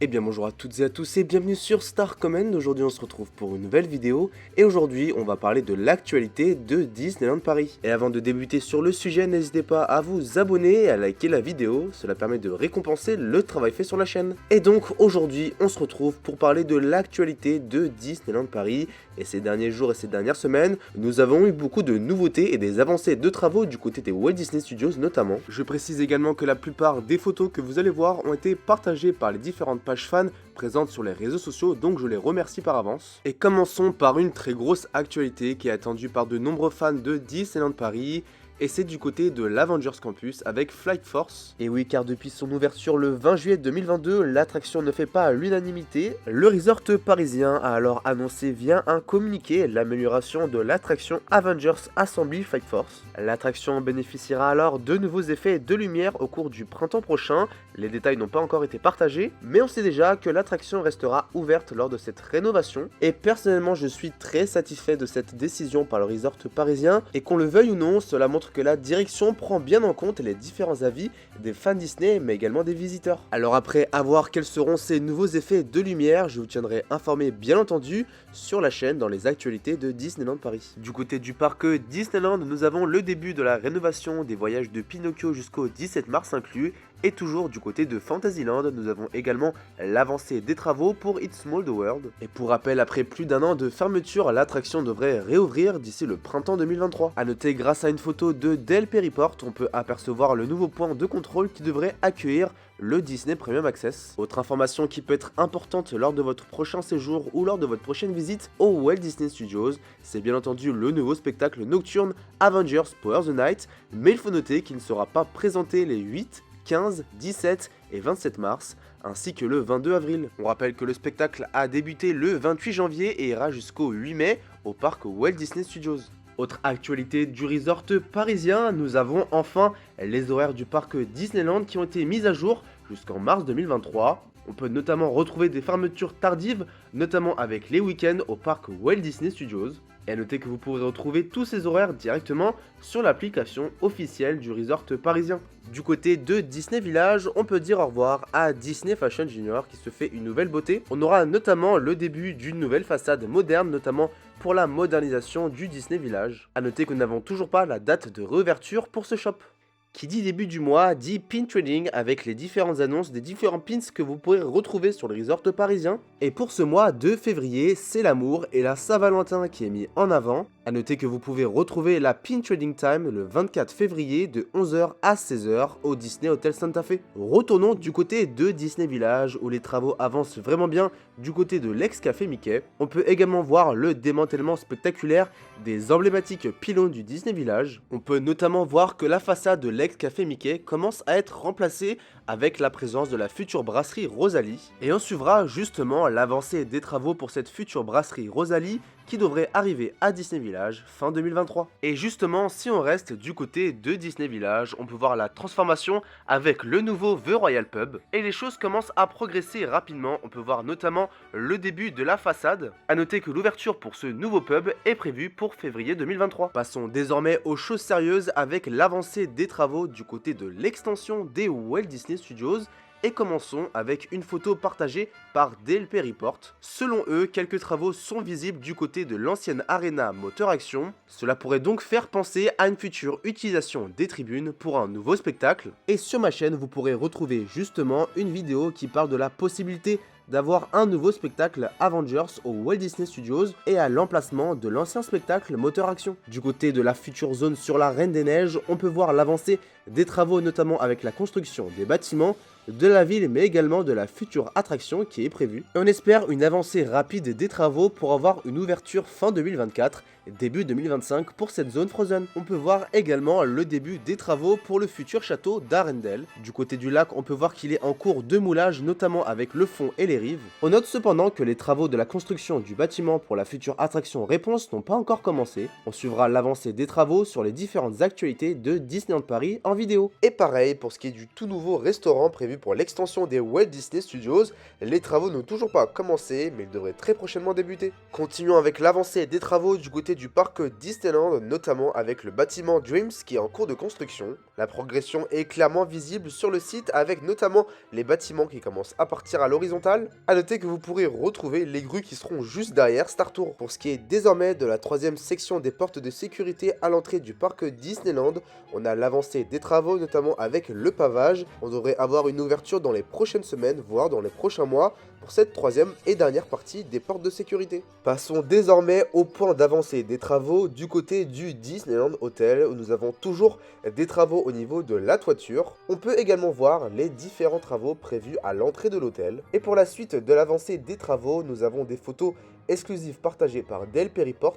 Eh bien bonjour à toutes et à tous et bienvenue sur Star Command. Aujourd'hui on se retrouve pour une nouvelle vidéo et aujourd'hui on va parler de l'actualité de Disneyland Paris. Et avant de débuter sur le sujet, n'hésitez pas à vous abonner et à liker la vidéo, cela permet de récompenser le travail fait sur la chaîne. Et donc aujourd'hui on se retrouve pour parler de l'actualité de Disneyland Paris. Et ces derniers jours et ces dernières semaines, nous avons eu beaucoup de nouveautés et des avancées de travaux du côté des Walt Disney Studios notamment. Je précise également que la plupart des photos que vous allez voir ont été partagées par les différentes pages fans présentes sur les réseaux sociaux, donc je les remercie par avance. Et commençons par une très grosse actualité qui est attendue par de nombreux fans de Disneyland Paris. Et c'est du côté de l'Avengers Campus avec Flight Force. Et oui, car depuis son ouverture le 20 juillet 2022, l'attraction ne fait pas l'unanimité. Le resort parisien a alors annoncé via un communiqué l'amélioration de l'attraction Avengers Assembly Flight Force. L'attraction bénéficiera alors de nouveaux effets de lumière au cours du printemps prochain. Les détails n'ont pas encore été partagés, mais on sait déjà que l'attraction restera ouverte lors de cette rénovation. Et personnellement, je suis très satisfait de cette décision par le resort parisien. Et qu'on le veuille ou non, cela montre que la direction prend bien en compte les différents avis des fans Disney mais également des visiteurs. Alors après avoir quels seront ces nouveaux effets de lumière, je vous tiendrai informé bien entendu sur la chaîne dans les actualités de Disneyland Paris. Du côté du parc Disneyland, nous avons le début de la rénovation des voyages de Pinocchio jusqu'au 17 mars inclus. Et toujours du côté de Fantasyland, nous avons également l'avancée des travaux pour It's Small the World. Et pour rappel, après plus d'un an de fermeture, l'attraction devrait réouvrir d'ici le printemps 2023. A noter, grâce à une photo de Del Perryport, on peut apercevoir le nouveau point de contrôle qui devrait accueillir le Disney Premium Access. Autre information qui peut être importante lors de votre prochain séjour ou lors de votre prochaine visite au Walt Disney Studios, c'est bien entendu le nouveau spectacle nocturne Avengers Power the Night, mais il faut noter qu'il ne sera pas présenté les 8, 15, 17 et 27 mars, ainsi que le 22 avril. On rappelle que le spectacle a débuté le 28 janvier et ira jusqu'au 8 mai au parc Walt Disney Studios. Autre actualité du resort parisien, nous avons enfin les horaires du parc Disneyland qui ont été mis à jour jusqu'en mars 2023. On peut notamment retrouver des fermetures tardives, notamment avec les week-ends au parc Walt Disney Studios. Et à noter que vous pourrez retrouver tous ces horaires directement sur l'application officielle du resort parisien. Du côté de Disney Village, on peut dire au revoir à Disney Fashion Junior qui se fait une nouvelle beauté. On aura notamment le début d'une nouvelle façade moderne, notamment pour la modernisation du Disney Village. A noter que nous n'avons toujours pas la date de réouverture pour ce shop. Qui dit début du mois dit pin trading avec les différentes annonces des différents pins que vous pourrez retrouver sur le resort parisien. Et pour ce mois de février, c'est l'amour et la Saint-Valentin qui est mis en avant. A noter que vous pouvez retrouver la pin trading time le 24 février de 11h à 16h au Disney Hotel Santa Fe. Retournons du côté de Disney Village où les travaux avancent vraiment bien du côté de l'ex-café Mickey. On peut également voir le démantèlement spectaculaire des emblématiques pylônes du Disney Village. On peut notamment voir que la façade de l'ex-café Mickey commence à être remplacée avec la présence de la future brasserie Rosalie. Et on suivra justement l'avancée des travaux pour cette future brasserie Rosalie qui devrait arriver à Disney Village fin 2023. Et justement, si on reste du côté de Disney Village, on peut voir la transformation avec le nouveau The Royal Pub. Et les choses commencent à progresser rapidement, on peut voir notamment le début de la façade. A noter que l'ouverture pour ce nouveau pub est prévue pour février 2023. Passons désormais aux choses sérieuses avec l'avancée des travaux du côté de l'extension des Walt Disney Studios. Et commençons avec une photo partagée par Del Perryport. Selon eux, quelques travaux sont visibles du côté de l'ancienne Arena Moteur Action. Cela pourrait donc faire penser à une future utilisation des tribunes pour un nouveau spectacle. Et sur ma chaîne, vous pourrez retrouver justement une vidéo qui parle de la possibilité d'avoir un nouveau spectacle Avengers au Walt Disney Studios et à l'emplacement de l'ancien spectacle Moteur Action. Du côté de la future zone sur la Reine des Neiges, on peut voir l'avancée des travaux notamment avec la construction des bâtiments de la ville mais également de la future attraction qui est prévue. Et on espère une avancée rapide des travaux pour avoir une ouverture fin 2024, début 2025 pour cette zone Frozen. On peut voir également le début des travaux pour le futur château d'Arendelle. Du côté du lac, on peut voir qu'il est en cours de moulage notamment avec le fond et les rives. On note cependant que les travaux de la construction du bâtiment pour la future attraction Réponse n'ont pas encore commencé. On suivra l'avancée des travaux sur les différentes actualités de Disneyland Paris en vidéo. Et pareil pour ce qui est du tout nouveau restaurant prévu prévues pour l'extension des Walt Disney Studios. Les travaux n'ont toujours pas commencé, mais ils devraient très prochainement débuter. Continuons avec l'avancée des travaux du côté du parc Disneyland, notamment avec le bâtiment Dreams qui est en cours de construction. La progression est clairement visible sur le site avec notamment les bâtiments qui commencent à partir à l'horizontale. A noter que vous pourrez retrouver les grues qui seront juste derrière Star Tour. Pour ce qui est désormais de la troisième section des portes de sécurité à l'entrée du parc Disneyland, on a l'avancée des travaux, notamment avec le pavage. On devrait avoir une ouverture dans les prochaines semaines, voire dans les prochains mois, pour cette troisième et dernière partie des portes de sécurité. Passons désormais au point d'avancée des travaux du côté du Disneyland Hotel, où nous avons toujours des travaux au niveau de la toiture. On peut également voir les différents travaux prévus à l'entrée de l'hôtel. Et pour la suite de l'avancée des travaux, nous avons des photos exclusives partagées par Del Periport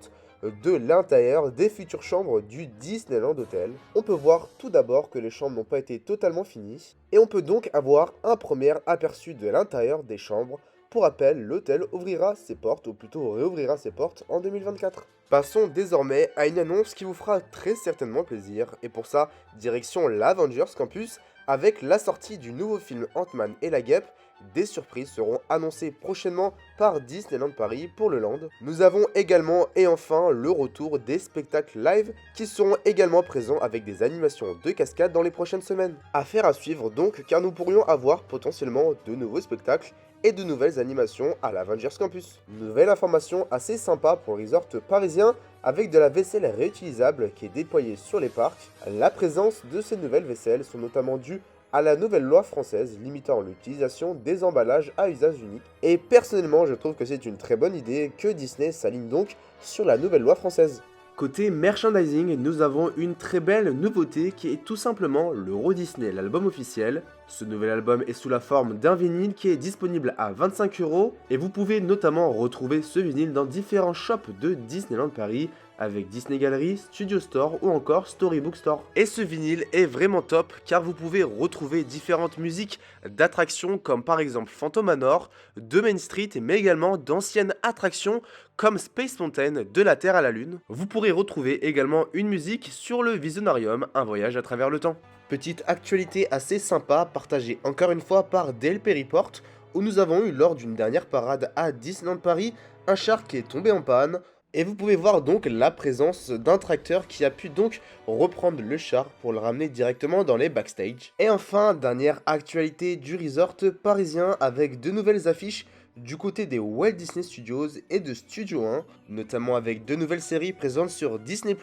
de l'intérieur des futures chambres du Disneyland Hotel. On peut voir tout d'abord que les chambres n'ont pas été totalement finies, et on peut donc avoir un premier aperçu de l'intérieur des chambres. Pour rappel, l'hôtel ouvrira ses portes, ou plutôt réouvrira ses portes en 2024. Passons désormais à une annonce qui vous fera très certainement plaisir, et pour ça, direction l'Avengers Campus, avec la sortie du nouveau film Ant-Man et la Guêpe. Des surprises seront annoncées prochainement par Disneyland Paris pour le Land. Nous avons également et enfin le retour des spectacles live qui seront également présents avec des animations de cascade dans les prochaines semaines. Affaire à suivre donc, car nous pourrions avoir potentiellement de nouveaux spectacles et de nouvelles animations à l'Avengers Campus. Nouvelle information assez sympa pour le resort parisien avec de la vaisselle réutilisable qui est déployée sur les parcs. La présence de ces nouvelles vaisselles sont notamment dues à la nouvelle loi française limitant l'utilisation des emballages à usage unique. Et personnellement, je trouve que c'est une très bonne idée que Disney s'aligne donc sur la nouvelle loi française. Côté merchandising, nous avons une très belle nouveauté qui est tout simplement l'Euro Disney, l'album officiel. Ce nouvel album est sous la forme d'un vinyle qui est disponible à 25 € et vous pouvez notamment retrouver ce vinyle dans différents shops de Disneyland Paris avec Disney Gallery, Studio Store ou encore Storybook Store. Et ce vinyle est vraiment top car vous pouvez retrouver différentes musiques d'attractions comme par exemple Phantom Manor, de Main Street mais également d'anciennes attractions comme Space Mountain, de la Terre à la Lune. Vous pourrez retrouver également une musique sur le Visionarium, un voyage à travers le temps. Petite actualité assez sympa partagée encore une fois par Del Periport où nous avons eu lors d'une dernière parade à Disneyland Paris un char qui est tombé en panne. Et vous pouvez voir donc la présence d'un tracteur qui a pu donc reprendre le char pour le ramener directement dans les backstage. Et enfin, dernière actualité du resort parisien avec de nouvelles affiches du côté des Walt Disney Studios et de Studio 1, notamment avec de nouvelles séries présentes sur Disney+,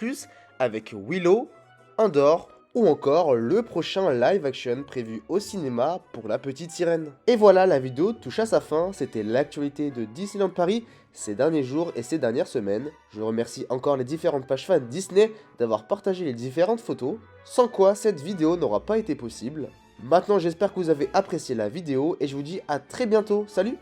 avec Willow, Andor, ou encore le prochain live action prévu au cinéma pour La Petite Sirène. Et voilà, la vidéo touche à sa fin, c'était l'actualité de Disneyland Paris ces derniers jours et ces dernières semaines. Je remercie encore les différentes pages fans Disney d'avoir partagé les différentes photos, sans quoi cette vidéo n'aura pas été possible. Maintenant j'espère que vous avez apprécié la vidéo et je vous dis à très bientôt, salut!